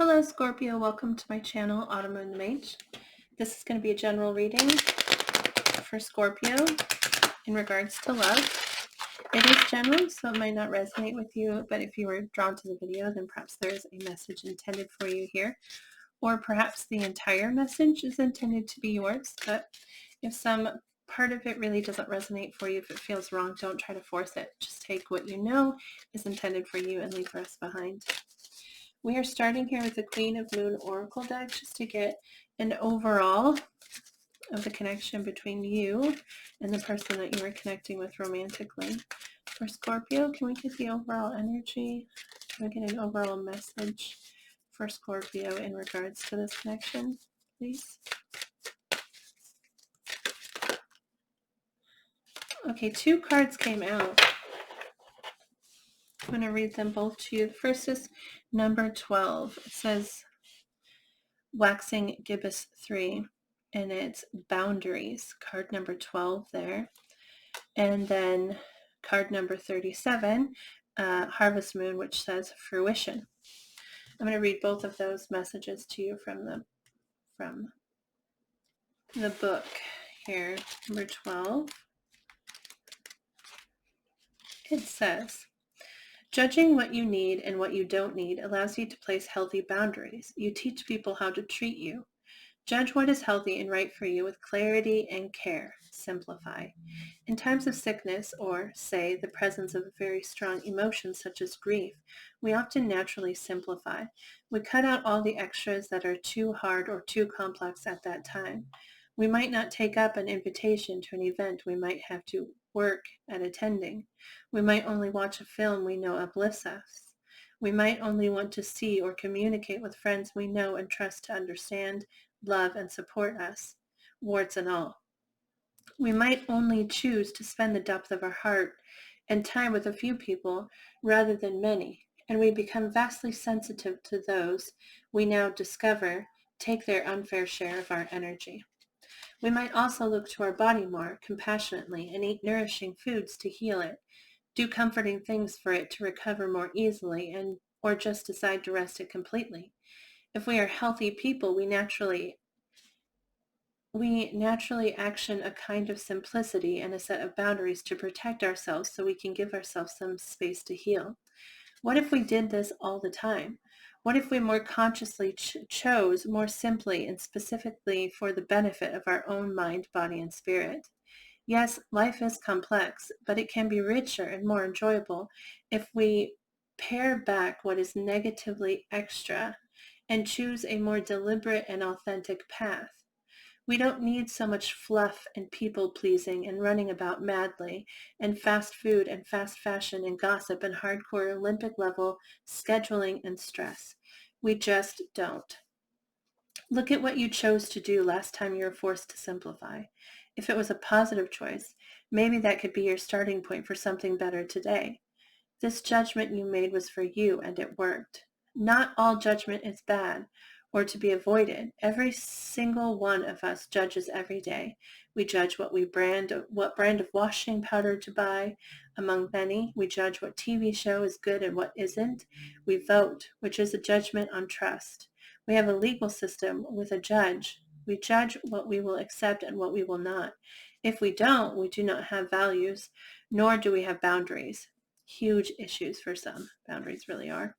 Hello Scorpio, welcome to my channel, Autumn and the Mage. This is going to be a general reading for Scorpio in regards to love. It is general, so it might not resonate with you, but if you were drawn to the video, then perhaps there is a message intended for you here, or perhaps the entire message is intended to be yours. But if some part of it really doesn't resonate for you, if it feels wrong, don't try to force it. Just take what you know is intended for you and leave the rest behind. We are starting here with the Queen of Moon Oracle deck just to get an overall of the connection between you and the person that you are connecting with romantically. For Scorpio, can we get the overall energy? Can we get an overall message for Scorpio in regards to this connection, please? Okay, two cards came out. I'm going to read them both to you. The first is number 12. It says Waxing Gibbous 3, and it's Boundaries, card number 12 there. And then card number 37, Harvest Moon, which says Fruition. I'm going to read both of those messages to you from the book here. Number 12. It says, judging what you need and what you don't need allows you to place healthy boundaries. You teach people how to treat you. Judge what is healthy and right for you with clarity and care. Simplify. In times of sickness or, say, the presence of a very strong emotion such as grief, we often naturally simplify. We cut out all the extras that are too hard or too complex at that time. We might not take up an invitation to an event we might have to work at attending. We might only watch a film we know uplifts us. We might only want to see or communicate with friends we know and trust to understand, love, and support us, warts and all. We might only choose to spend the depth of our heart and time with a few people rather than many, and we become vastly sensitive to those we now discover take their unfair share of our energy. We might also look to our body more compassionately and eat nourishing foods to heal it, do comforting things for it to recover more easily, or just decide to rest it completely. If we are healthy people, we naturally action a kind of simplicity and a set of boundaries to protect ourselves so we can give ourselves some space to heal. What if we did this all the time? What if we more consciously chose more simply and specifically for the benefit of our own mind, body, and spirit? Yes, life is complex, but it can be richer and more enjoyable if we pare back what is negatively extra and choose a more deliberate and authentic path. We don't need so much fluff and people-pleasing and running about madly and fast food and fast fashion and gossip and hardcore Olympic-level scheduling and stress. We just don't. Look at what you chose to do last time you were forced to simplify. If it was a positive choice, maybe that could be your starting point for something better today. This judgment you made was for you, and it worked. Not all judgment is bad or to be avoided. Every single one of us judges every day. We judge what brand of washing powder to buy, among many. We judge what TV show is good and what isn't. We vote, which is a judgment on trust. We have a legal system with a judge. We judge what we will accept and what we will not. If we don't, we do not have values, nor do we have boundaries. Huge issues for some. Boundaries really are.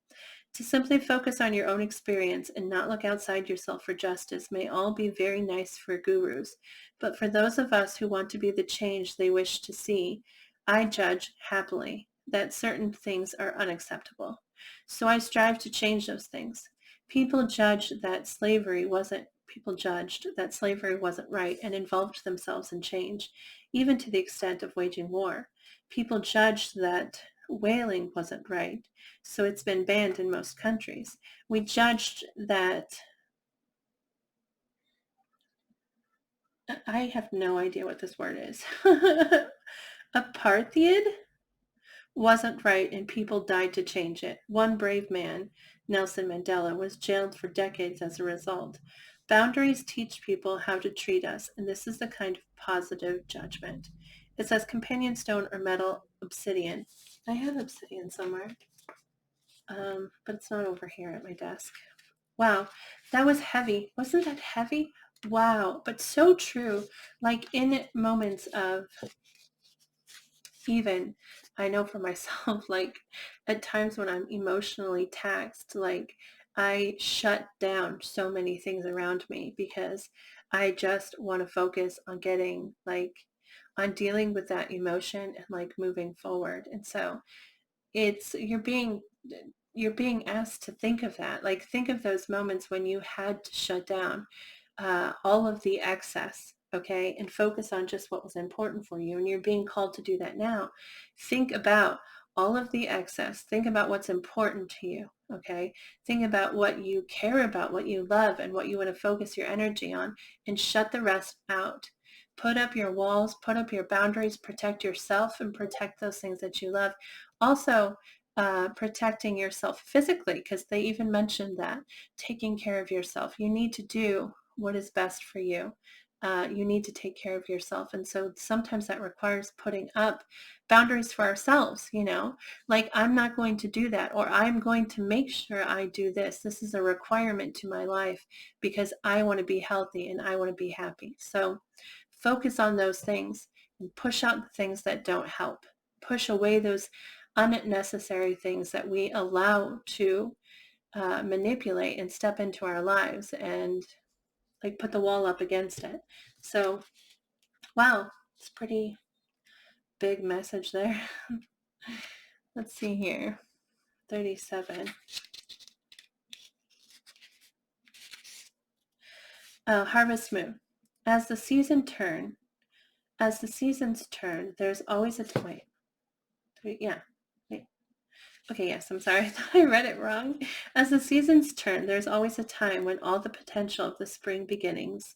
To simply focus on your own experience and not look outside yourself for justice may all be very nice for gurus, but for those of us who want to be the change they wish to see, I judge happily that certain things are unacceptable. So I strive to change those things. People judged that slavery wasn't right and involved themselves in change, even to the extent of waging war. People judged that whaling wasn't right, so it's been banned in most countries. We judged that, I have no idea what this word is, apartheid wasn't right and people died to change it. One brave man, Nelson Mandela, was jailed for decades as a result. Boundaries teach people how to treat us, and this is the kind of positive judgment. It says companion stone or metal obsidian. I have obsidian somewhere, but it's not over here at my desk. Wow, that was heavy. Wasn't that heavy? Wow, but so true. Like in moments of, even, I know for myself, like at times when I'm emotionally taxed, like I shut down so many things around me because I just want to focus on getting like, on dealing with that emotion and like moving forward. And so it's, you're being asked to think of that. Like think of those moments when you had to shut down all of the excess, okay, and focus on just what was important for you. And you're being called to do that now. Think about all of the excess. Think about what's important to you, okay? Think about what you care about, what you love, and what you want to focus your energy on, and shut the rest out. Put up your walls, put up your boundaries, protect yourself, and protect those things that you love. Also, protecting yourself physically, because they even mentioned that, taking care of yourself. You need to do what is best for you. You need to take care of yourself. And so sometimes that requires putting up boundaries for ourselves, you know, like I'm not going to do that, or I'm going to make sure I do this. This is a requirement to my life because I want to be healthy and I want to be happy. So focus on those things and push out the things that don't help. Push away those unnecessary things that we allow to manipulate and step into our lives, and like put the wall up against it. So, wow, it's pretty big message there. Let's see here. 37. Harvest Moon. As the seasons turn, there's always a wait. Yeah. Wait. Okay, yes, I'm sorry. I thought I read it wrong. As the seasons turn, there's always a time when all the potential of the spring beginnings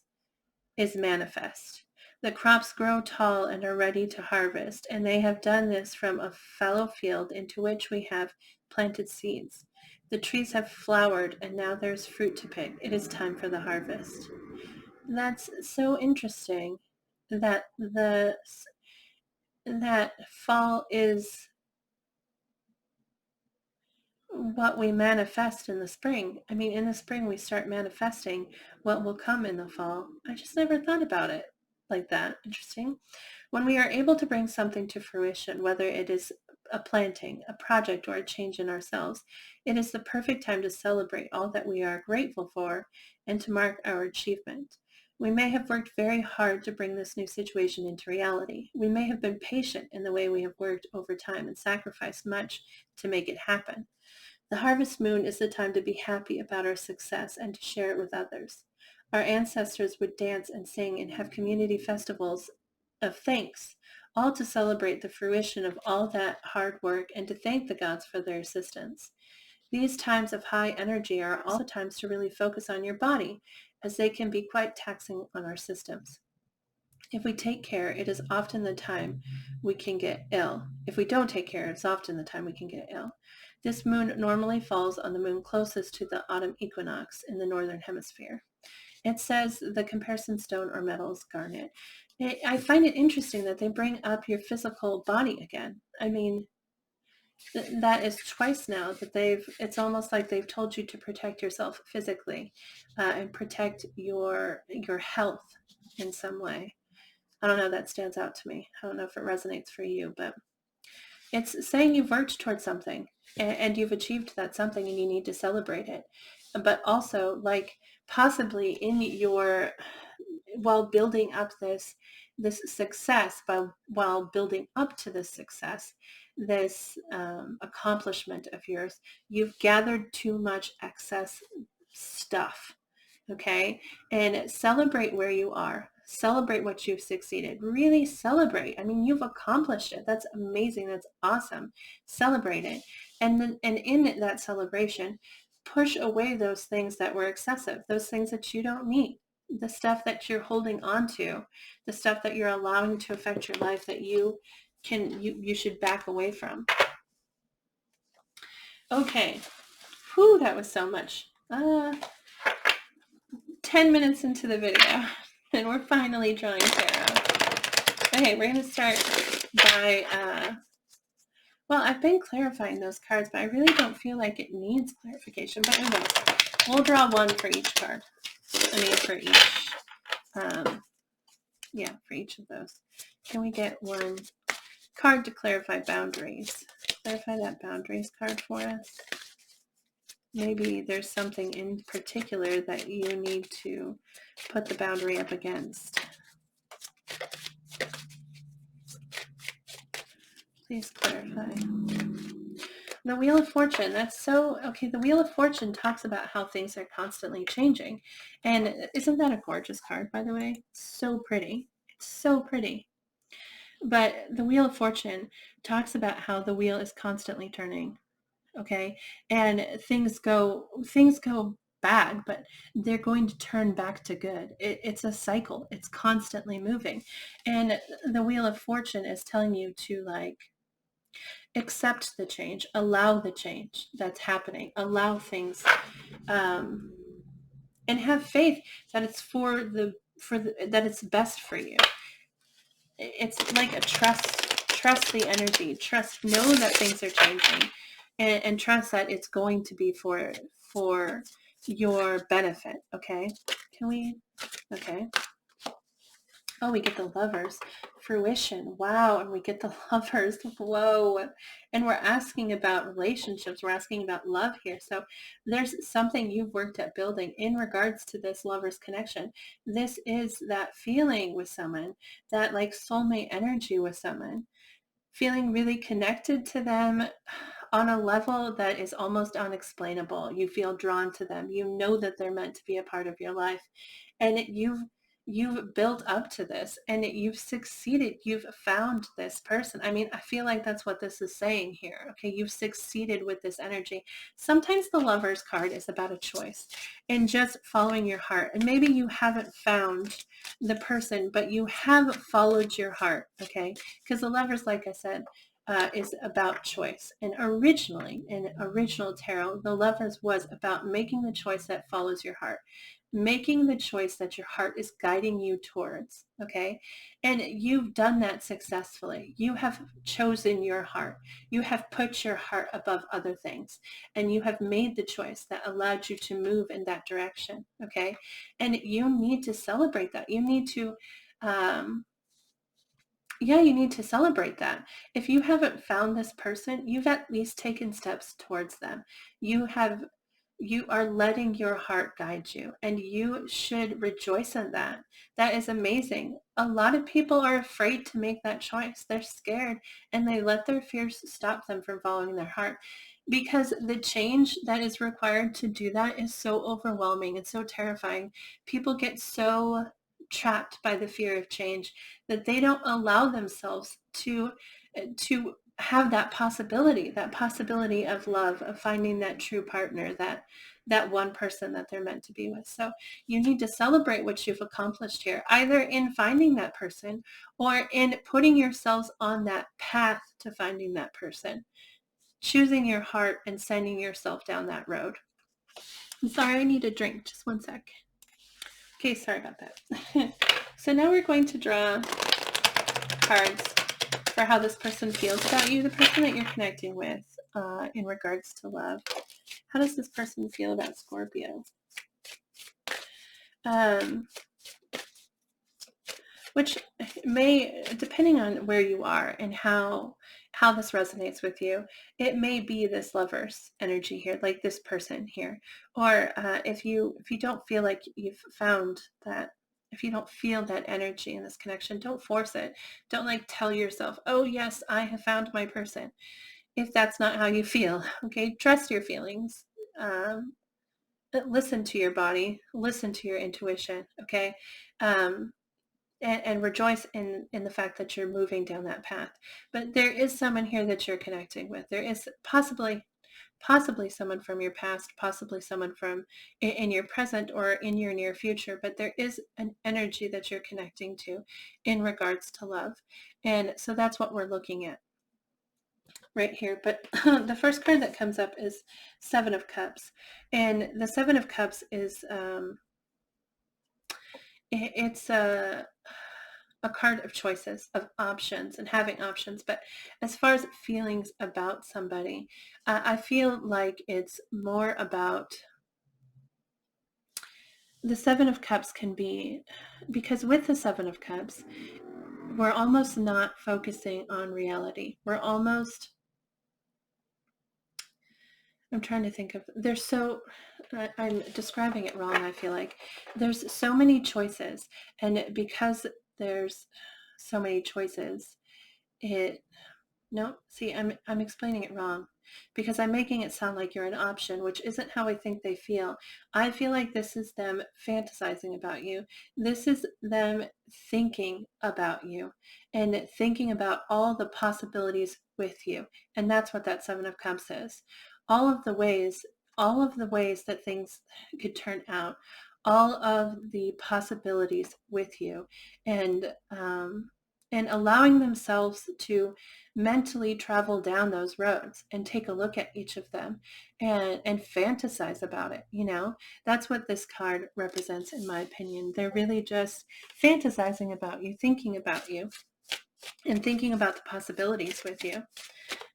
is manifest. The crops grow tall and are ready to harvest, and they have done this from a fallow field into which we have planted seeds. The trees have flowered, and now there's fruit to pick. It is time for the harvest. That's so interesting that that fall is what we manifest in the spring. I mean, in the spring, we start manifesting what will come in the fall. I just never thought about it like that. Interesting. When we are able to bring something to fruition, whether it is a planting, a project, or a change in ourselves, it is the perfect time to celebrate all that we are grateful for and to mark our achievement. We may have worked very hard to bring this new situation into reality. We may have been patient in the way we have worked over time and sacrificed much to make it happen. The harvest moon is the time to be happy about our success and to share it with others. Our ancestors would dance and sing and have community festivals of thanks, all to celebrate the fruition of all that hard work and to thank the gods for their assistance. These times of high energy are also times to really focus on your body, as they can be quite taxing on our systems. If we take care, it is often the time we can get ill. If we don't take care, it's often the time we can get ill. This moon normally falls on the moon closest to the autumn equinox in the northern hemisphere. It says the comparison stone or metal is garnet. I find it interesting that they bring up your physical body again. I mean, that is twice now that it's almost like they've told you to protect yourself physically and protect your health in some way. I don't know, that stands out to me. I don't know if it resonates for you, but it's saying you've worked towards something and you've achieved that something and you need to celebrate it. But also, like, possibly in your, while building up this success, while building up to this success, this accomplishment of yours, you've gathered too much excess stuff. Okay. And celebrate where you are. Celebrate what you've succeeded. Really celebrate. I mean, you've accomplished it. That's amazing. That's awesome. Celebrate it. And then, and in that celebration, push away those things that were excessive, those things that you don't need, the stuff that you're holding on to, the stuff that you're allowing to affect your life that you should back away from. Okay. Whew, that was so much. 10 minutes into the video and we're finally drawing tarot. Okay, we're going to start by, well, I've been clarifying those cards, but I really don't feel like it needs clarification, but we will. We'll draw one for each card. I mean, for each, for each of those. Can we get one card to clarify boundaries? Clarify that boundaries card for us. Maybe there's something in particular that you need to put the boundary up against. Please clarify. The Wheel of Fortune, that's so, okay, the Wheel of Fortune talks about how things are constantly changing. And isn't that a gorgeous card, by the way? So pretty. It's so pretty. But the Wheel of Fortune talks about how the wheel is constantly turning, okay? And things go bad, but they're going to turn back to good. It's a cycle. It's constantly moving. And the Wheel of Fortune is telling you to, like, accept the change, allow the change that's happening, allow things, and have faith that it's that it's best for you. It's like a trust the energy, know that things are changing, and trust that it's going to be for your benefit. Okay, okay. Oh, we get the Lovers, fruition. Wow. And we get the Lovers. Whoa. And we're asking about relationships. We're asking about love here. So there's something you've worked at building in regards to this Lovers connection. This is that feeling with someone, that like soulmate energy with someone, feeling really connected to them on a level that is almost unexplainable. You feel drawn to them. You know that they're meant to be a part of your life. And you've built up to this, and you've succeeded. You've found this person. I mean, I feel like that's what this is saying here. Okay, you've succeeded with this energy. Sometimes the Lovers card is about a choice and just following your heart. And maybe you haven't found the person, but you have followed your heart. Okay, because the Lovers, like I said, is about choice. And originally, in original tarot, the Lovers was about making the choice that follows your heart, making the choice that your heart is guiding you towards. Okay, and you've done that successfully. You have chosen your heart. You have put your heart above other things, and you have made the choice that allowed you to move in that direction. Okay, and you need to celebrate that. You need to you need to celebrate that. If you haven't found this person, you've at least taken steps towards them. You are letting your heart guide you, and you should rejoice in that. That is amazing. A lot of people are afraid to make that choice. They're scared, and they let their fears stop them from following their heart, because the change that is required to do that is so overwhelming and so terrifying. People get so trapped by the fear of change that they don't allow themselves to have that possibility of love, of finding that true partner, that one person that they're meant to be with. So you need to celebrate what you've accomplished here, either in finding that person or in putting yourselves on that path to finding that person, choosing your heart and sending yourself down that road. I'm sorry, I need a drink. Just one sec. Okay, sorry about that. So now we're going to draw cards for how this person feels about you, the person that you're connecting with, in regards to love. How does this person feel about Scorpio? Which may, depending on where you are and how this resonates with you, it may be this Lovers energy here, like this person here. Or if you don't feel like you've found that, if you don't feel that energy in this connection, don't force it. Don't like tell yourself, oh yes, I have found my person, if that's not how you feel. Okay, trust your feelings. Listen to your body, listen to your intuition. Okay. And rejoice in the fact that you're moving down that path. But there is someone here that you're connecting with. There is possibly someone from your past, possibly someone from in your present or in your near future, but there is an energy that you're connecting to in regards to love. And so that's what we're looking at right here. But the first card that comes up is Seven of Cups. And the Seven of Cups is it's a card of choices, of options, and having options. But as far as feelings about somebody, I feel like it's more about the Seven of Cups can be, because with the Seven of Cups, we're almost not focusing on reality. We're almost, I'm trying to think of, there's so, I'm describing it wrong, I feel like. There's so many choices, and because there's so many choices, I'm explaining it wrong, because I'm making it sound like you're an option, which isn't how I think they feel. I feel like this is them fantasizing about you. This is them thinking about you and thinking about all the possibilities with you. And that's what that Seven of Cups is. All of the ways, that things could turn out, all of the possibilities with you, and allowing themselves to mentally travel down those roads and take a look at each of them and fantasize about it. That's what this card represents, in my opinion. They're really just fantasizing about you, thinking about you, and thinking about the possibilities with you.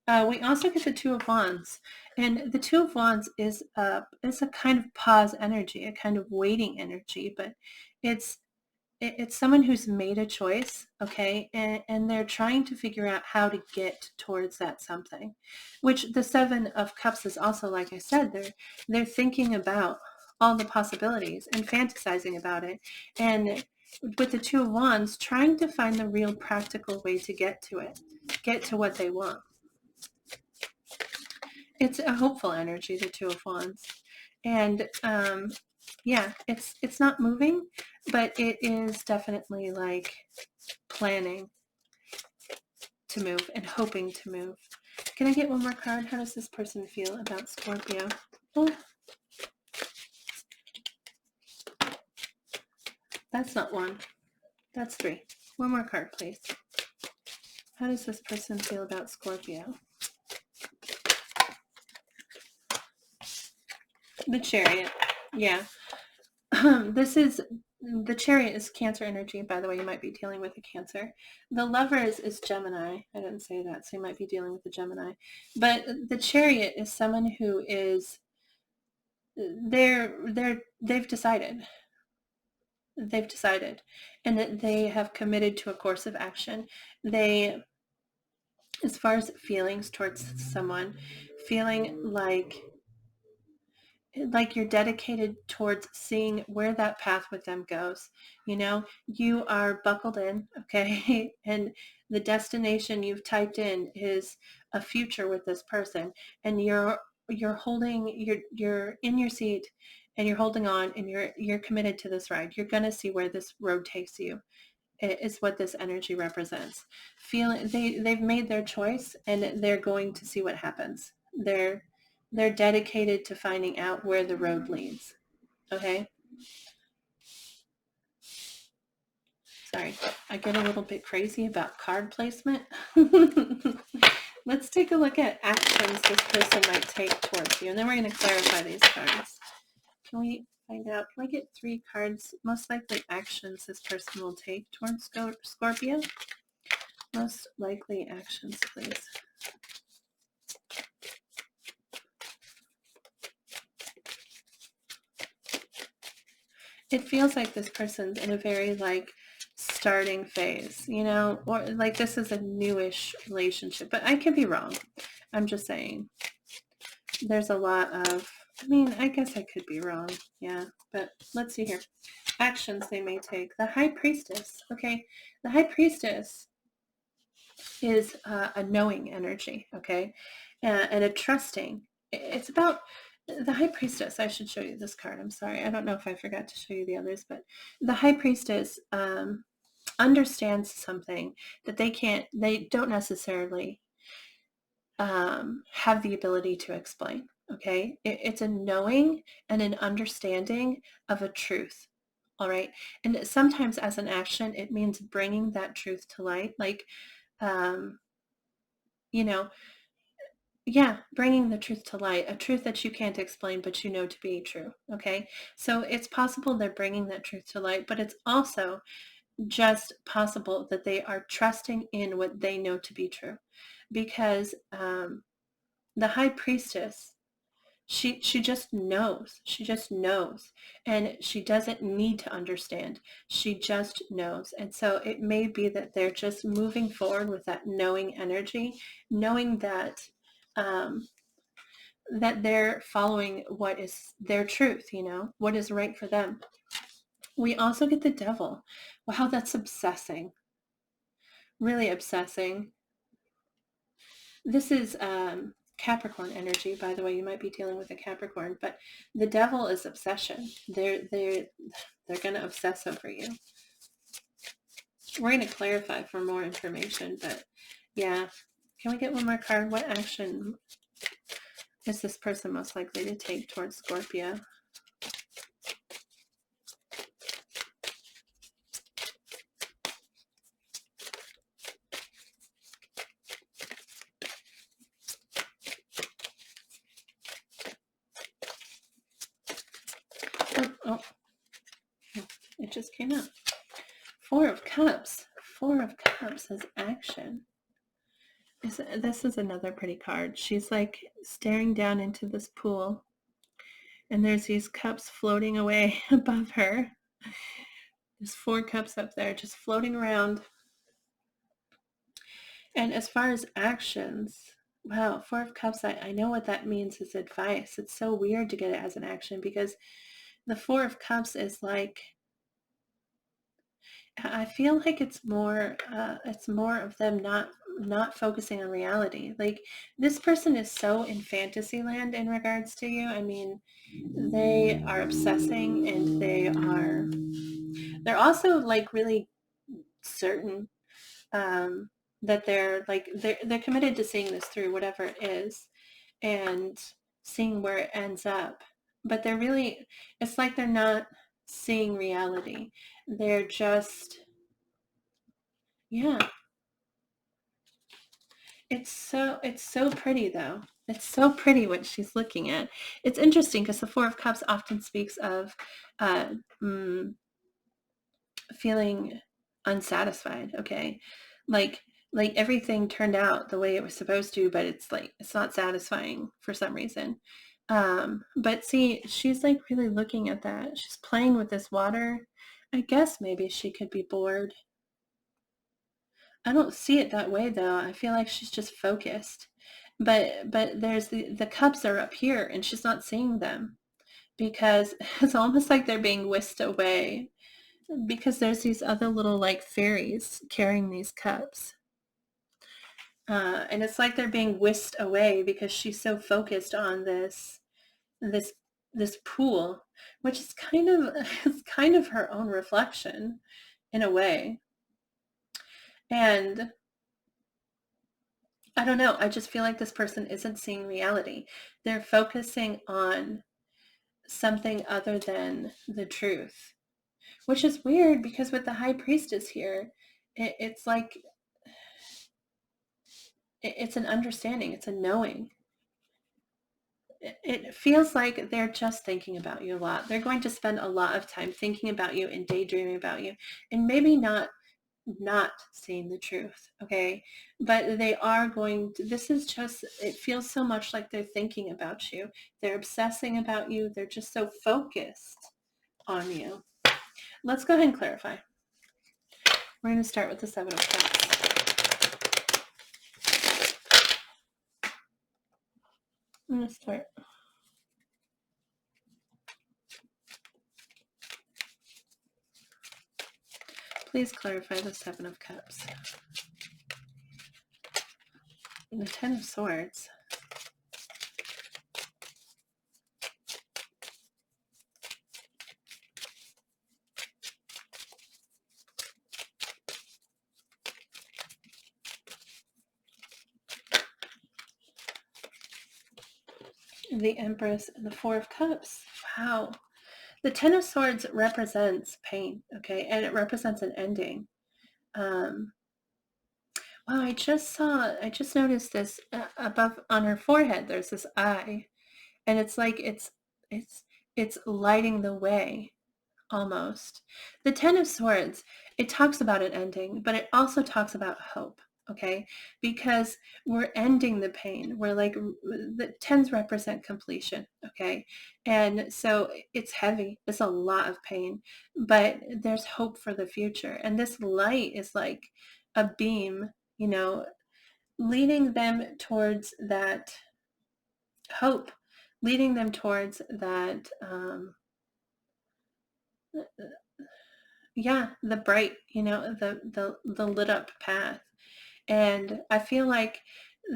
We also get the Two of Wands, and the Two of Wands is a kind of pause energy, a kind of waiting energy, but it's someone who's made a choice, okay, and they're trying to figure out how to get towards that something, which the Seven of Cups is also, like I said, they're thinking about all the possibilities and fantasizing about it, and with the Two of Wands, trying to find the real practical way to get to it, get to what they want. It's a hopeful energy, the Two of Wands, and yeah, it's not moving, but it is definitely like planning to move and hoping to move. Can I get one more card? How does this person feel about Scorpio? Oh, that's not one. That's three. One more card, please. How does this person feel about Scorpio? The Chariot. Yeah. The Chariot is Cancer energy. By the way, you might be dealing with a Cancer. The Lovers is Gemini. I didn't say that, so you might be dealing with a Gemini. But the Chariot is someone who is, they've decided. They've decided, and that they have committed to a course of action. They, as far as feelings towards someone, feeling like you're dedicated towards seeing where that path with them goes. You are buckled in, okay? And the destination you've typed in is a future with this person, and you're holding, you're in your seat, and you're holding on, and you're committed to this ride. You're going to see where this road takes you. Is what this energy represents. Feeling they've made their choice, and they're going to see what happens. They're dedicated to finding out where the road leads. Okay? Sorry, I get a little bit crazy about card placement. Let's take a look at actions this person might take towards you, and then we're going to clarify these cards. Can we find out? Can we get 3 cards? Most likely actions this person will take towards Scorpio. Most likely actions, please. It feels like this person's in a very starting phase, or like this is a newish relationship, but I could be wrong. I'm just saying there's a lot of, I guess I could be wrong. Yeah, but let's see here. Actions they may take. The High Priestess. Okay, the High Priestess is a knowing energy, okay, and a trusting. It's about the High Priestess. I should show you this card. I'm sorry. I don't know if I forgot to show you the others, but the High Priestess understands something that they don't necessarily have the ability to explain. Okay, it's a knowing and an understanding of a truth. All right, and sometimes as an action, it means bringing that truth to light, bringing the truth to light, a truth that you can't explain, but to be true. Okay, so it's possible they're bringing that truth to light, but it's also just possible that they are trusting in what they know to be true, because the High Priestess, She just knows. She just knows. And she doesn't need to understand. She just knows. And so it may be that they're just moving forward with that knowing energy, knowing that that they're following what is their truth, what is right for them. We also get the Devil. Wow, that's obsessing. Really obsessing. This is Capricorn energy, by the way. You might be dealing with a Capricorn, but the Devil is obsession. They're going to obsess over you. We're going to clarify for more information, but yeah. Can we get one more card? What action is this person most likely to take towards Scorpio? Oh, it just came out. Four of Cups. Four of Cups as action. This is another pretty card. She's like staring down into this pool, and there's these cups floating away above her. There's 4 cups up there just floating around. And as far as actions, wow, 4 of Cups, I know what that means as advice. It's so weird to get it as an action because the 4 of Cups is like, I feel like it's more of them not focusing on reality. Like, this person is so in fantasy land in regards to you. I mean, they are obsessing, and they're also like really certain that they're committed to seeing this through, whatever it is, and seeing where it ends up. But it's like they're not seeing reality. They're just, yeah. It's so pretty though. It's so pretty what she's looking at. It's interesting because the 4 of Cups often speaks of uh, feeling unsatisfied. Okay, like everything turned out the way it was supposed to, but it's like it's not satisfying for some reason. But see, she's like really looking at that. She's playing with this water. I guess maybe she could be bored. I don't see it that way though. I feel like she's just focused. But there's the cups are up here and she's not seeing them because it's almost like they're being whisked away because there's these other little like fairies carrying these cups. And it's like they're being whisked away because she's so focused on this pool, which is it's kind of her own reflection in a way. And I don't know. I just feel like this person isn't seeing reality. They're focusing on something other than the truth, which is weird because with the High Priestess here, it's like, it's an understanding. It's a knowing. It feels like they're just thinking about you a lot. They're going to spend a lot of time thinking about you and daydreaming about you, and maybe not seeing the truth, okay? But they are going to, it feels so much like they're thinking about you. They're obsessing about you. They're just so focused on you. Let's go ahead and clarify. We're going to start with the 7 of Cups. I'm going to start. Please clarify the 7 of Cups. And the 10 of Swords. The Empress and the 4 of Cups. Wow. The 10 of Swords represents pain, okay? And it represents an ending. Wow, I just noticed this above on her forehead. There's this eye, and it's like it's lighting the way almost. The 10 of Swords, it talks about an ending, but it also talks about hope, okay? Because we're ending the pain. We're like, the tens represent completion, okay? And so it's heavy. It's a lot of pain, but there's hope for the future. And this light is like a beam, you know, leading them towards that hope, leading them towards that, yeah, the bright, you know, the lit up path. And I feel like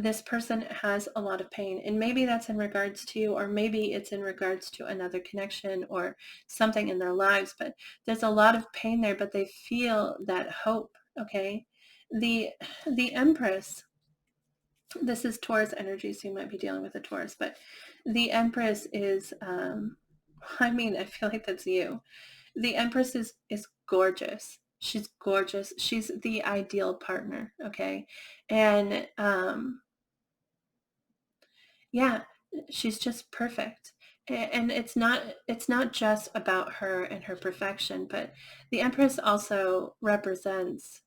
this person has a lot of pain, and maybe that's in regards to you, or maybe it's in regards to another connection or something in their lives, but there's a lot of pain there, but they feel that hope. Okay. The Empress, this is Taurus energy, so you might be dealing with a Taurus, but the Empress is, I mean, I feel like that's you. The Empress is gorgeous. She's gorgeous. She's the ideal partner, okay? And yeah, she's just perfect. And it's not just about her and her perfection, but the Empress also represents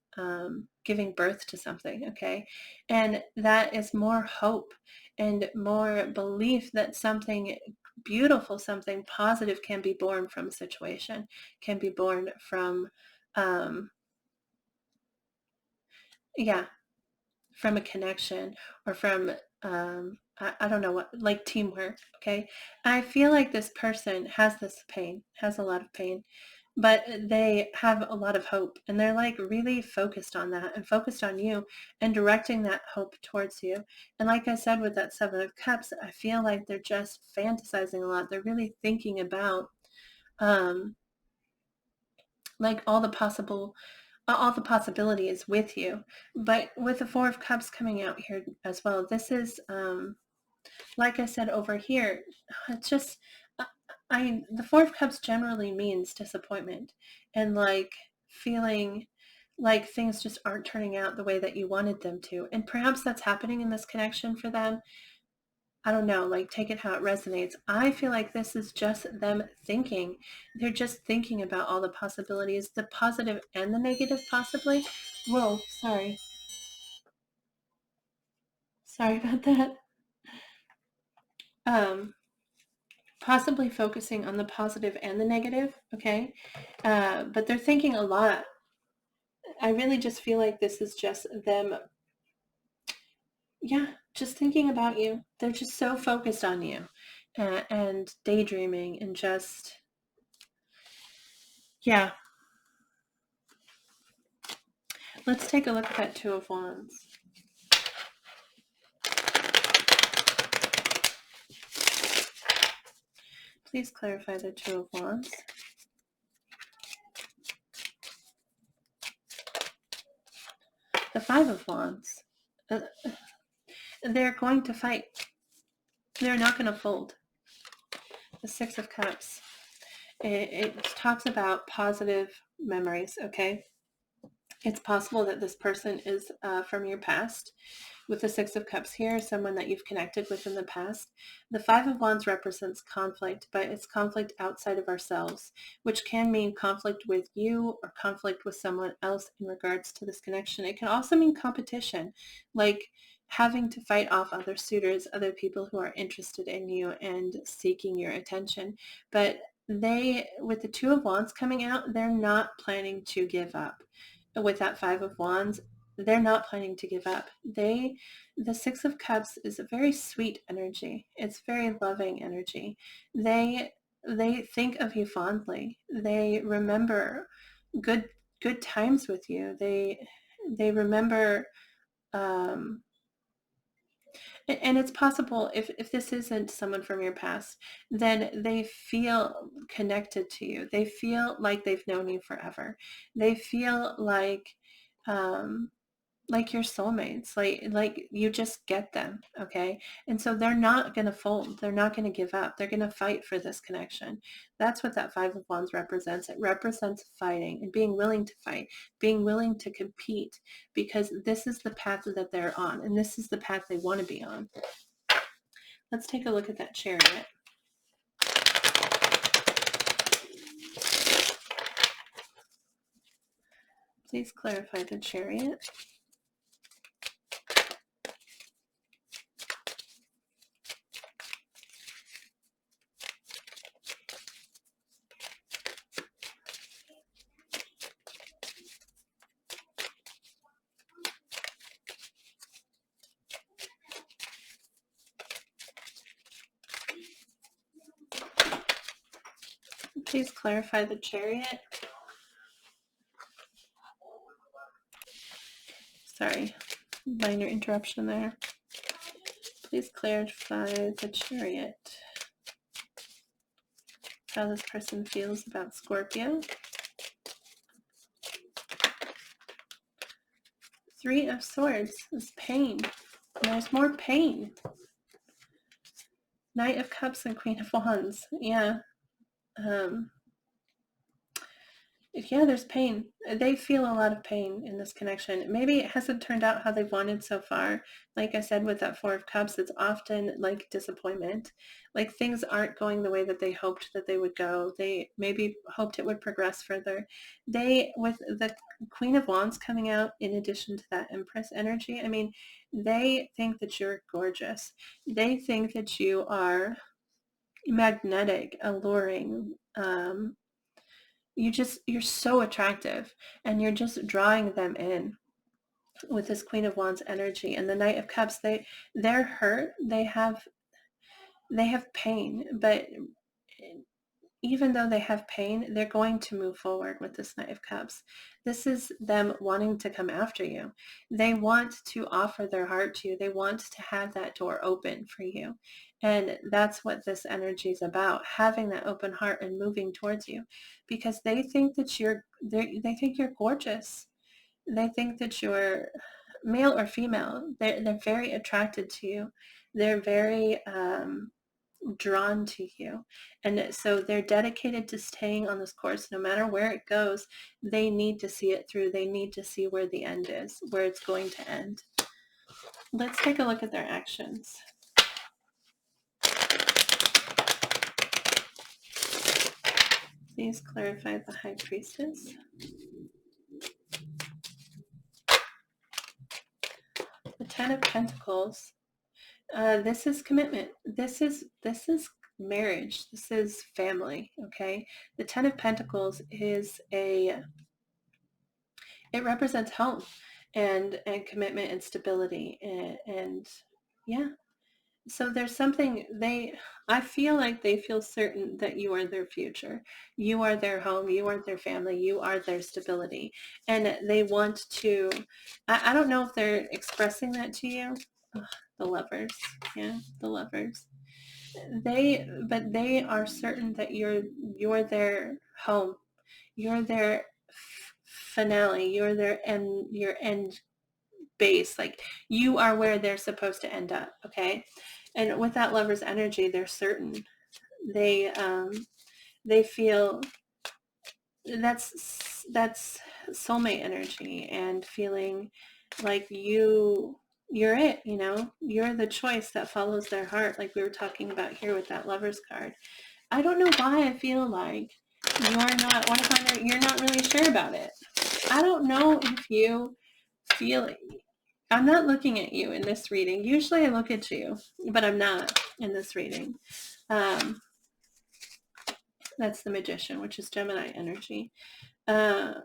giving birth to something, okay? And that is more hope and more belief that something beautiful, something positive can be born from a situation, can be born from, um, yeah, from a connection, or from, I don't know what, like teamwork, okay? I feel like this person has this pain, has a lot of pain, but they have a lot of hope, and they're like really focused on that and focused on you and directing that hope towards you. And like I said, with that Seven of Cups, I feel like they're just fantasizing a lot. They're really thinking about, um, like all the possibilities with you. But with the Four of Cups coming out here as well, this is, like I said over here, it's just, the Four of Cups generally means disappointment and like feeling like things just aren't turning out the way that you wanted them to. And perhaps that's happening in this connection for them. I don't know, like take it how it resonates. I feel like this is just them thinking. They're just thinking about all the possibilities, the positive and the negative possibly. Whoa, sorry. Sorry about that. Um, Possibly focusing on the positive and the negative, okay? But they're thinking a lot. I really just feel like this is just them, yeah, just thinking about you. They're just so focused on you, and daydreaming and just, yeah. Let's take a look at that Two of Wands. Please clarify the Two of Wands. The Five of Wands. They're going to fight. They're not going to fold. The Six of Cups. It talks about positive memories, okay? It's possible that this person is from your past. With the Six of Cups here, someone that you've connected with in the past. The Five of Wands represents conflict, but it's conflict outside of ourselves, which can mean conflict with you or conflict with someone else in regards to this connection. It can also mean competition, like having to fight off other suitors, other people who are interested in you and seeking your attention. But with the Two of Wands coming out, they're not planning to give up. With that Five of Wands, they're not planning to give up. The Six of Cups is a very sweet energy. It's very loving energy. They think of you fondly. They remember good times with you. They remember, um, and it's possible if this isn't someone from your past, then they feel connected to you. They feel like they've known you forever. They feel like your soulmates, like you just get them, okay? And so they're not going to fold. They're not going to give up. They're going to fight for this connection. That's what that Five of Wands represents. It represents fighting and being willing to fight, being willing to compete, because this is the path that they're on, and this is the path they want to be on. Let's take a look at that Chariot. Please clarify the Chariot. Please clarify the Chariot. Sorry, minor interruption there. Please clarify the Chariot. How this person feels about Scorpio. Three of Swords is pain. There's more pain. Knight of Cups and Queen of Wands. Yeah. Yeah, there's pain. They feel a lot of pain in this connection. Maybe it hasn't turned out how they've wanted so far. Like I said, with that Four of Cups, it's often like disappointment. Like things aren't going the way that they hoped that they would go. They maybe hoped it would progress further. They, with the Queen of Wands coming out in addition to that Empress energy, I mean, they think that you're gorgeous. They think that you are magnetic, alluring, you're so attractive, and you're just drawing them in with this Queen of Wands energy. And the Knight of Cups, they're hurt, they have pain, but even though they have pain, they're going to move forward with this Knight of Cups. This is them wanting to come after you. They want to offer their heart to you. They want to have that door open for you. And that's what this energy is about, having that open heart and moving towards you, because they think that they think you're gorgeous. They think that you're male or female. They're very attracted to you. They're very drawn to you, and so they're dedicated to staying on this course no matter where it goes. They need to see it through. They need to see where the end is, where it's going to end. Let's take a look at their actions. Please clarify the High Priestess. The Ten of Pentacles. This is commitment. This is marriage. This is family. Okay. The Ten of Pentacles is it represents home and commitment and stability and yeah. So there's something I feel like they feel certain that you are their future. You are their home. You are their family. You are their stability. And they want to, I don't know if they're expressing that to you. Ugh, the Lovers. Yeah, the Lovers. But they are certain that you're their home. You're their finale. You're your end base. Like you are where they're supposed to end up. Okay. And with that Lover's energy, they're certain. They feel that's soulmate energy, and feeling like you're it, you're the choice that follows their heart, like we were talking about here with that Lover's card. I don't know why I feel like you're not really sure about it. I don't know if you feel it. I'm not looking at you in this reading. Usually I look at you, but I'm not in this reading. That's the Magician, which is Gemini energy. But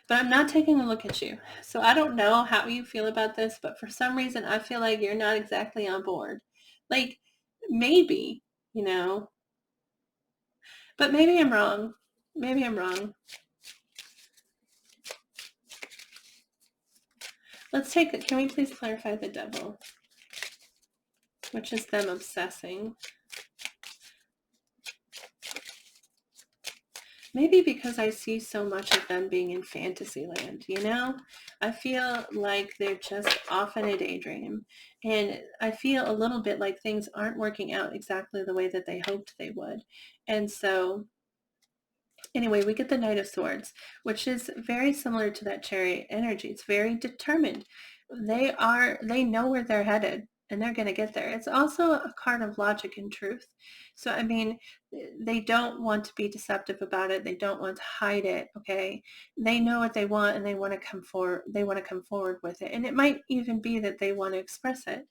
I'm not taking a look at you. So I don't know how you feel about this, but for some reason I feel like you're not exactly on board. Like maybe, but maybe I'm wrong. Maybe I'm wrong. Can we please clarify the Devil, which is them obsessing? Maybe because I see so much of them being in fantasy land, I feel like they're just off in a daydream. And I feel a little bit like things aren't working out exactly the way that they hoped they would. And so anyway, we get the Knight of Swords, which is very similar to that Chariot energy. It's very determined. They know where they're headed, and they're going to get there. It's also a card of logic and truth. So, I mean, they don't want to be deceptive about it. They don't want to hide it. Okay. They know what they want, and they want to come forward. They want to come forward with it. And it might even be that they want to express it.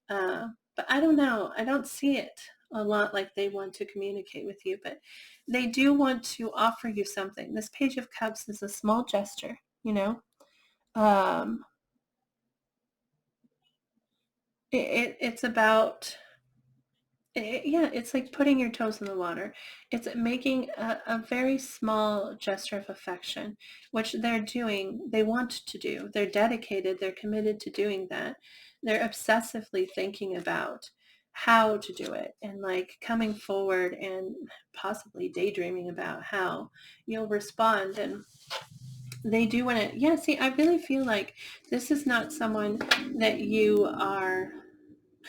But I don't know. I don't see it a lot like they want to communicate with you, but they do want to offer you something. This Page of Cups is a small gesture, it's about Yeah, it's like putting your toes in the water. It's making a very small gesture of affection, which they're doing, they want to do. They're dedicated, they're committed to doing that. They're obsessively thinking about how to do it and like coming forward and possibly daydreaming about how you'll respond. And they do want to, yeah, see, I really feel like this is not someone that you are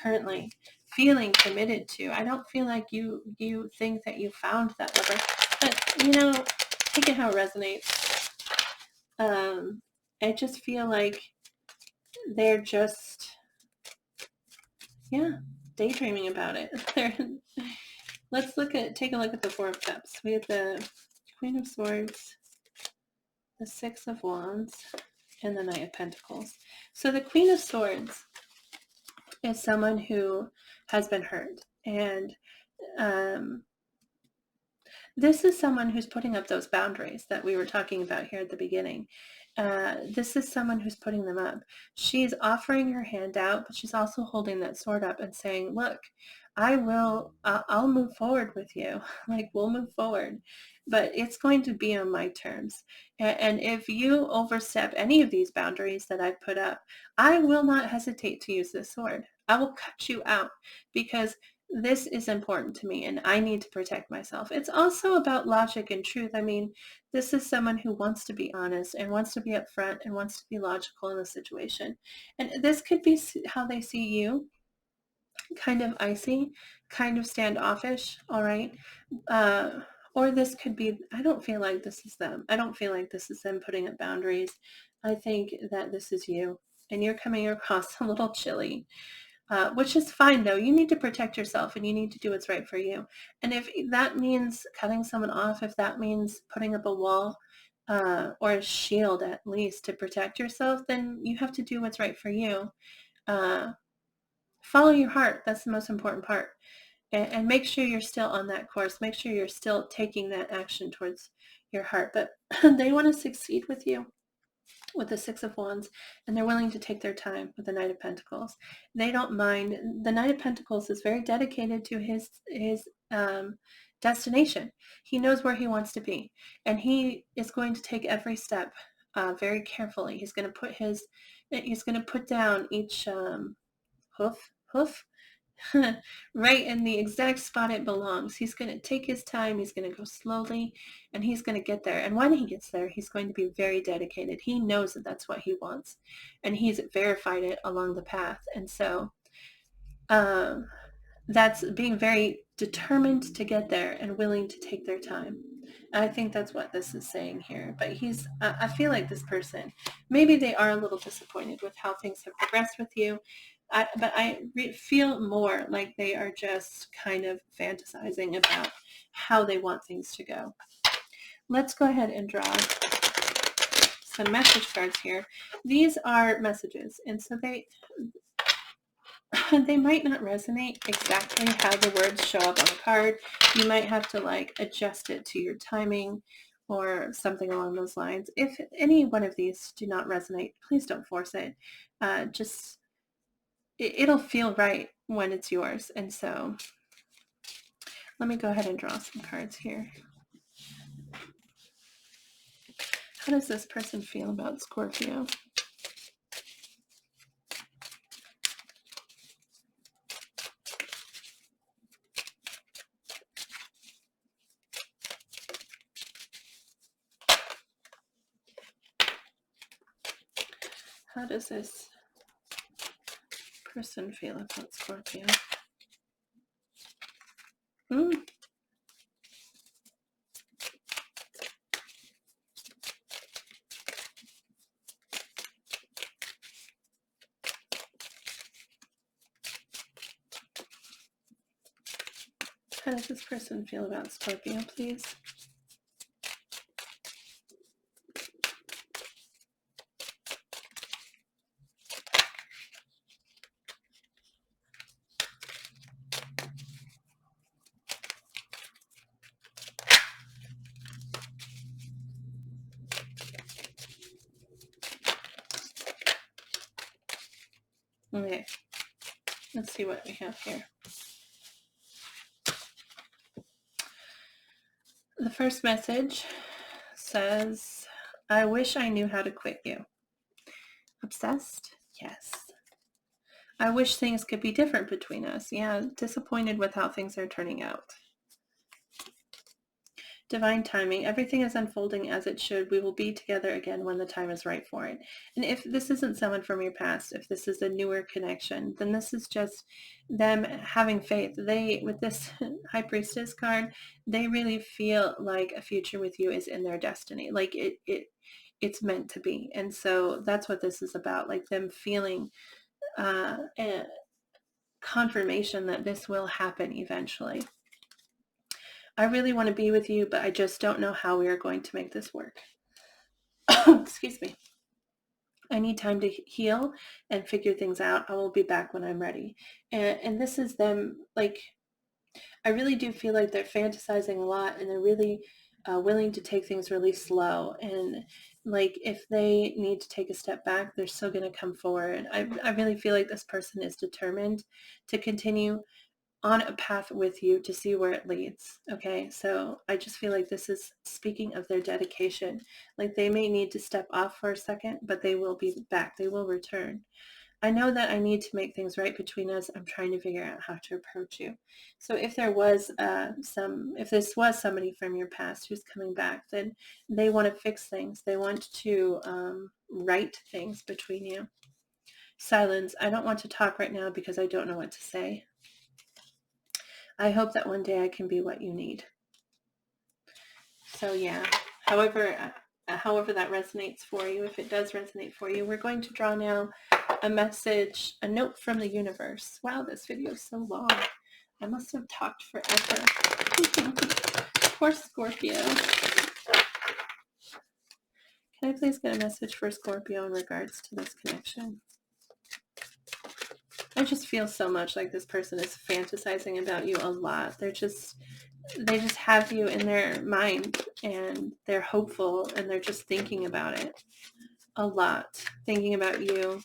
currently feeling committed to. I don't feel like you think that you found that lover, but you know, take it how it resonates. I just feel like they're just, yeah, daydreaming about it. Let's take a look at the Four of Cups. We have the Queen of Swords, the Six of Wands, and the Knight of Pentacles. So the Queen of Swords is someone who has been hurt, and um, this is someone who's putting up those boundaries that we were talking about here at the beginning. This is someone who's putting them up. She's offering her hand out, but she's also holding that sword up and saying, look, I'll move forward with you. Like, we'll move forward, but it's going to be on my terms. And if you overstep any of these boundaries that I've put up, I will not hesitate to use this sword. I will cut you out because this is important to me and I need to protect myself. It's also about logic and truth. I mean, this is someone who wants to be honest and wants to be upfront and wants to be logical in the situation. And this could be how they see you, kind of icy, kind of standoffish, all right? Or this could be, I don't feel like this is them. I don't feel like this is them putting up boundaries. I think that this is you and you're coming across a little chilly. Which is fine though. You need to protect yourself and you need to do what's right for you. And if that means cutting someone off, if that means putting up a wall or a shield at least to protect yourself, then you have to do what's right for you. Uh, Follow your heart. That's the most important part. And make sure you're still on that course. Make sure you're still taking that action towards your heart. But they want to succeed with you, with the Six of Wands, and they're willing to take their time with the Knight of Pentacles. They don't mind. The Knight of Pentacles is very dedicated to his destination. He knows where he wants to be, and he is going to take every step very carefully. He's going to put down each hoof right in the exact spot it belongs. He's going to take his time. He's going to go slowly and he's going to get there. And when he gets there, he's going to be very dedicated. He knows that that's what he wants and he's verified it along the path. And so that's being very determined to get there and willing to take their time. I think that's what this is saying here. But I feel like this person, maybe they are a little disappointed with how things have progressed with you. But I feel more like they are just kind of fantasizing about how they want things to go. Let's go ahead and draw some message cards here. These are messages, and so they might not resonate exactly how the words show up on a card. You might have to like adjust it to your timing or something along those lines. If any one of these do not resonate, please don't force it. It'll feel right when it's yours. And so let me go ahead and draw some cards here. How does this person feel about Scorpio? How does this person feel about Scorpio? How does this person feel about Scorpio, please? Okay, let's see what we have here. first message says, I wish I knew how to quit you. Obsessed? Yes. I wish things could be different between us. Yeah, disappointed with how things are turning out. Divine timing. Everything is unfolding as it should. We will be together again when the time is right for it. And if this isn't someone from your past, if this is a newer connection, then this is just them having faith. They, with this High Priestess card, they really feel like a future with you is in their destiny. Like it's meant to be. And so that's what this is about. Like them feeling a confirmation that this will happen eventually. I really want to be with you, but I just don't know how we are going to make this work. Excuse me. I need time to heal and figure things out. I will be back when I'm ready. And this is them, like, I really do feel like they're fantasizing a lot, and they're really willing to take things really slow. And like, if they need to take a step back, they're still going to come forward. I really feel like this person is determined to continue on a path with you to see where it leads. Okay, so I just feel like this is speaking of their dedication. Like, they may need to step off for a second, but they will be back. They will return. I know that I need to make things right between us. I'm trying to figure out how to approach you. So if there was if this was somebody from your past who's coming back, then they want to fix things. They want to right things between you. Silence. I don't want to talk right now because I don't know what to say. I hope that one day I can be what you need. So yeah, however that resonates for you, if it does resonate for you, we're going to draw now a message, a note from the universe. Wow, this video is so long. I must have talked forever. Poor Scorpio. Can I please get a message for Scorpio in regards to this connection? I just feel so much like this person is fantasizing about you a lot. They just have you in their mind, and they're hopeful, and they're just thinking about it a lot, thinking about you.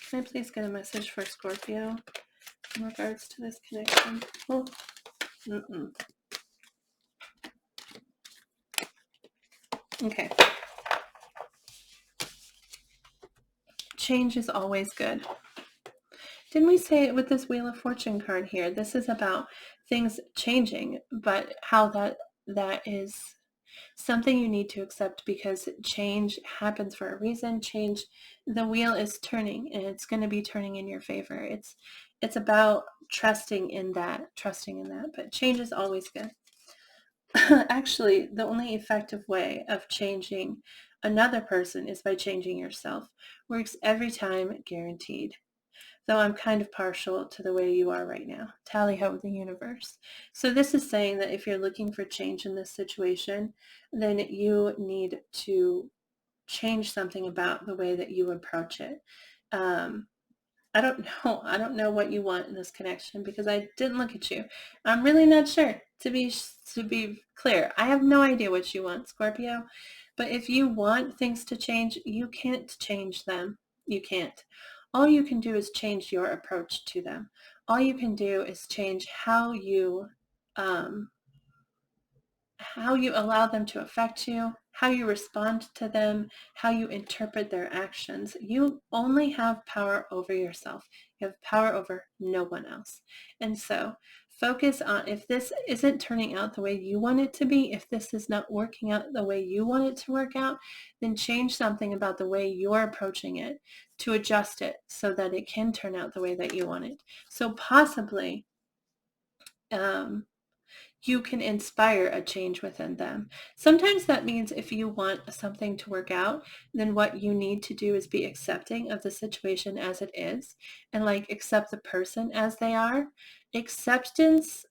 Can I please get a message for Scorpio in regards to this connection? Oh. Okay. Change is always good. Didn't we say it with this Wheel of Fortune card here? This is about things changing, but how that is something you need to accept, because change happens for a reason. Change, the wheel is turning, and it's going to be turning in your favor. It's about trusting in that, but change is always good. Actually, the only effective way of changing another person is by changing yourself. Works every time, guaranteed. Though I'm kind of partial to the way you are right now. Tally-ho with the universe. So this is saying that if you're looking for change in this situation, then you need to change something about the way that you approach it. I don't know what you want in this connection, because I didn't look at you. I'm really not sure, to be clear. I have no idea what you want, Scorpio. But if you want things to change, you can't change them. You can't. All you can do is change your approach to them. All you can do is change how you allow them to affect you, how you respond to them, how you interpret their actions. You only have power over yourself. You have power over no one else. And so focus on, if this isn't turning out the way you want it to be, if this is not working out the way you want it to work out, then change something about the way you're approaching it to adjust it so that it can turn out the way that you want it. So possibly, you can inspire a change within them. Sometimes that means if you want something to work out, then what you need to do is be accepting of the situation as it is, and like accept the person as they are. Acceptance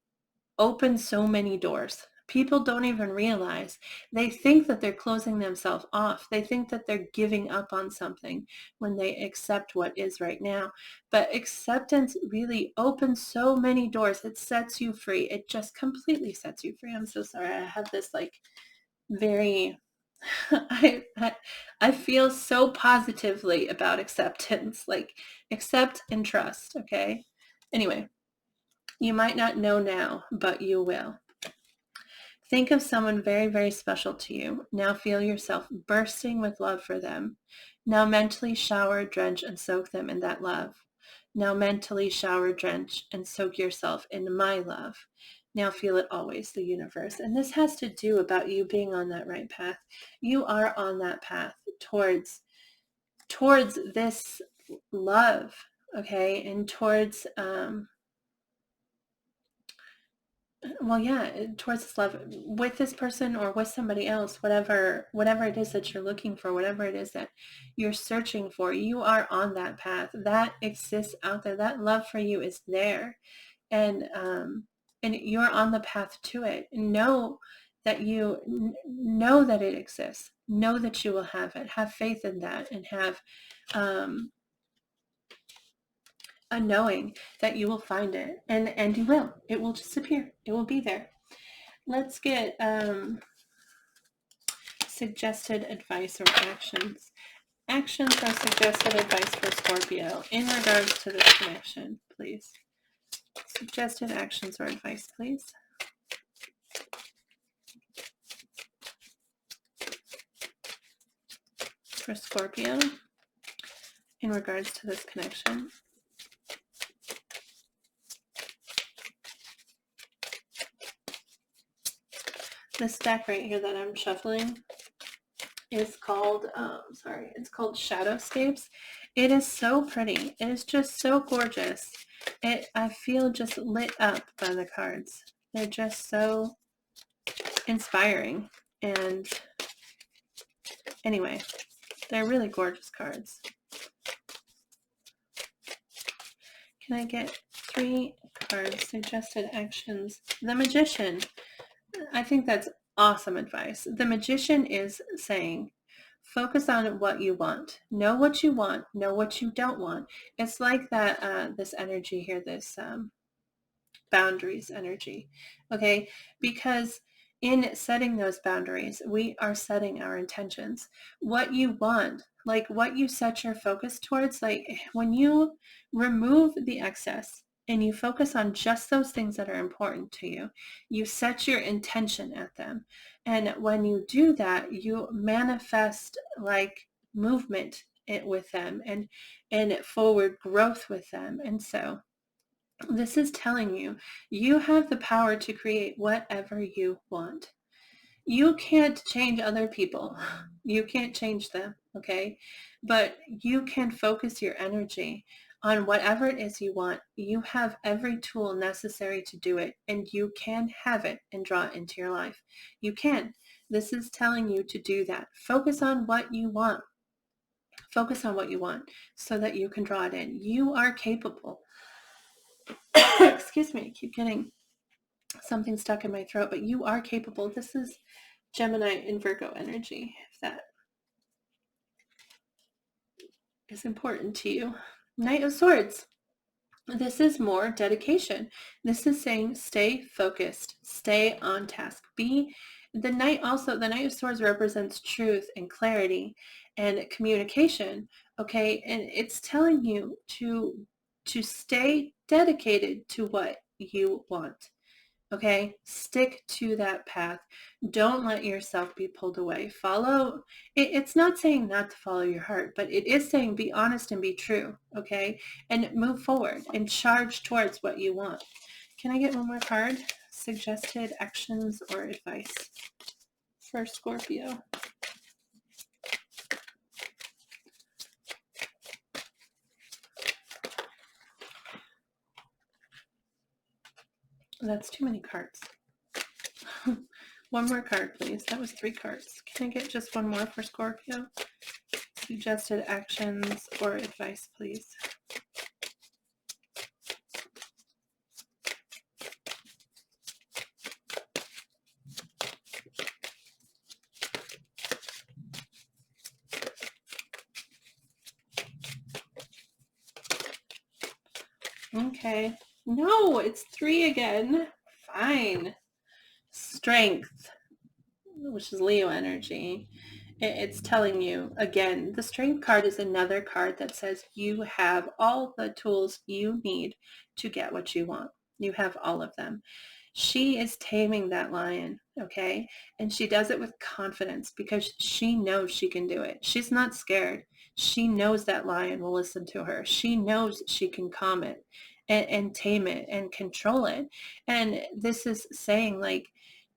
opens so many doors. People don't even realize. They think that they're closing themselves off. They think that they're giving up on something when they accept what is right now. But acceptance really opens so many doors. It sets you free. It just completely sets you free. I'm so sorry. I have this like very, I feel so positively about acceptance. Like, accept and trust. Okay. Anyway, You might not know now, but you will. Think of someone very, very special to you. Now feel yourself bursting with love for them. Now mentally shower, drench, and soak them in that love. Now mentally shower, drench, and soak yourself in my love. Now feel it always, the universe. And this has to do about you being on that right path. You are on that path towards this love, okay? And towards towards this love with this person or with somebody else, whatever it is that you're looking for, whatever it is that you're searching for, you are on that path. That exists out there. That love for you is there. And you're on the path to it. Know that know that it exists. Know that you will have it. Have faith in that, and have a knowing that you will find it, and you will. It will just appear. It will be there. Let's get suggested advice or actions. Actions or suggested advice for Scorpio in regards to this connection, please. Suggested actions or advice, please. For Scorpio in regards to this connection. This deck right here that I'm shuffling is called, it's called Shadowscapes. It is so pretty. It is just so gorgeous. I feel just lit up by the cards. They're just so inspiring. And anyway, they're really gorgeous cards. Can I get 3 cards? Suggested actions. The Magician. I think that's awesome advice. The Magician is saying, focus on what you want. Know what you want. Know what you don't want. It's like that, this energy here, this boundaries energy. Okay? Because in setting those boundaries, we are setting our intentions. What you want, like what you set your focus towards, like when you remove the excess, and you focus on just those things that are important to you, you set your intention at them. And when you do that, you manifest like movement with them, and forward growth with them. And so this is telling you, you have the power to create whatever you want. You can't change other people. You can't change them, okay? But you can focus your energy on whatever it is you want. You have every tool necessary to do it, and you can have it and draw it into your life. You can. This is telling you to do that. Focus on what you want. Focus on what you want so that you can draw it in. You are capable. Excuse me, I keep getting something stuck in my throat, but you are capable. This is Gemini and Virgo energy, if that is important to you. Knight of Swords. This is more dedication. This is saying stay focused, stay on task. The Knight of Swords represents truth and clarity and communication, okay? And it's telling you to stay dedicated to what you want. Okay, stick to that path. Don't let yourself be pulled away. Follow. It's not saying not to follow your heart, but it is saying be honest and be true. Okay, and move forward and charge towards what you want. Can I get one more card? Suggested actions or advice for Scorpio. That's too many cards. One more card, please. That was 3 cards. Can I get just one more for Scorpio? Suggested actions or advice, please. Okay. No, it's 3 again. Fine. Strength, which is Leo energy. It's telling you, again, the Strength card is another card that says you have all the tools you need to get what you want. You have all of them. She is taming that lion, okay? And she does it with confidence because she knows she can do it. She's not scared. She knows that lion will listen to her. She knows she can calm it and tame it and control it. And this is saying, like,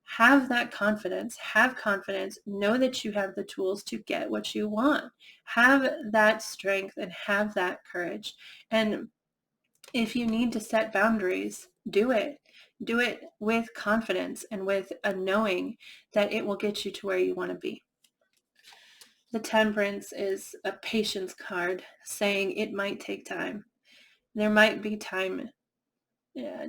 have that confidence, have confidence, know that you have the tools to get what you want. Have that strength and have that courage. And if you need to set boundaries, do it. Do it with confidence and with a knowing that it will get you to where you want to be. The Temperance is a patience card saying it might take time. There might be time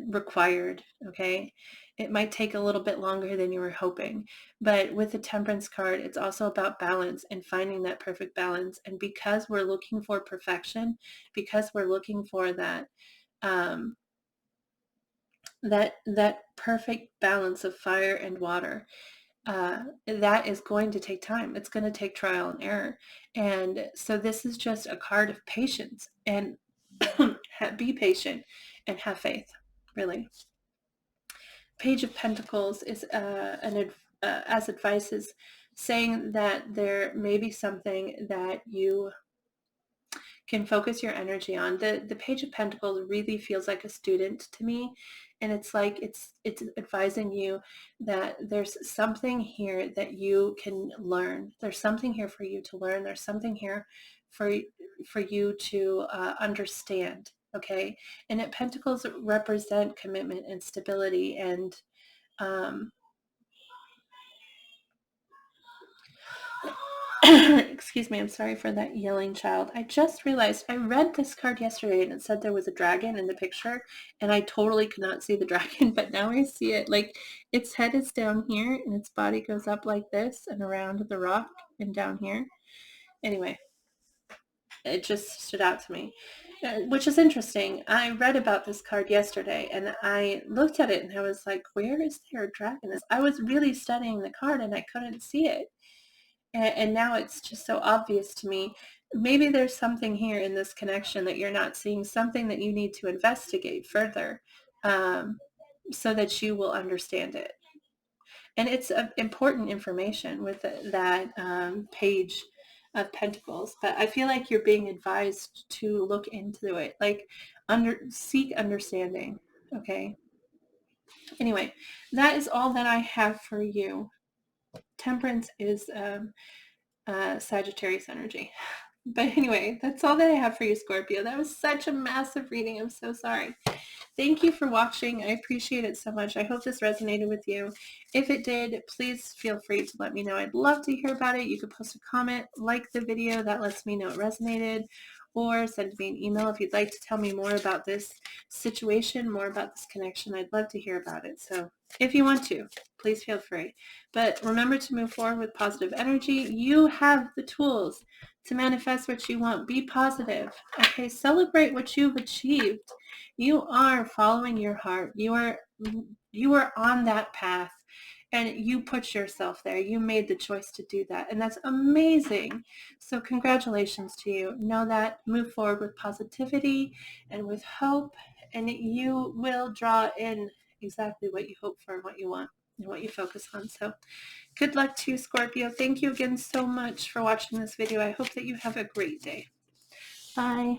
required, okay? It might take a little bit longer than you were hoping. But with the Temperance card, it's also about balance and finding that perfect balance. And because we're looking for perfection, because we're looking for that that perfect balance of fire and water, that is going to take time. It's going to take trial and error. And so this is just a card of patience, and be patient and have faith, really. Page of Pentacles is as advice, is saying that there may be something that you can focus your energy on. The Page of Pentacles really feels like a student to me, and it's like it's advising you that there's something here that you can learn. There's something here for you to learn. There's something here for you to understand. Okay, and at Pentacles represent commitment and stability and excuse me, I'm sorry for that yelling child. I just realized I read this card yesterday and it said there was a dragon in the picture, and I totally could not see the dragon, but now I see it. Like, its head is down here and its body goes up like this and around the rock and down here. Anyway, it just stood out to me, which is interesting. I read about this card yesterday and I looked at it and I was like, where is there a dragon? I was really studying the card and I couldn't see it. And now it's just so obvious to me. Maybe there's something here in this connection that you're not seeing, something that you need to investigate further, so that you will understand it. And it's important information with that Page of Pentacles. But I feel like you're being advised to look into it, like seek understanding. Okay. Anyway, that is all that I have for you. Temperance is Sagittarius energy. But anyway, that's all that I have for you, Scorpio. That was such a massive reading. I'm so sorry. Thank you for watching. I appreciate it so much. I hope this resonated with you. If it did, please feel free to let me know. I'd love to hear about it. You could post a comment, like the video. That lets me know it resonated. Or send me an email if you'd like to tell me more about this situation, more about this connection. I'd love to hear about it. So if you want to, please feel free. But remember to move forward with positive energy. You have the tools to manifest what you want. Be positive. Okay, celebrate what you've achieved. You are following your heart. You are on that path, and you put yourself there. You made the choice to do that, and that's amazing. So congratulations to you. Know that. Move forward with positivity and with hope, and you will draw in exactly what you hope for and what you want and what you focus on. So good luck to you, Scorpio. Thank you again so much for watching this video. I hope that you have a great day. Bye.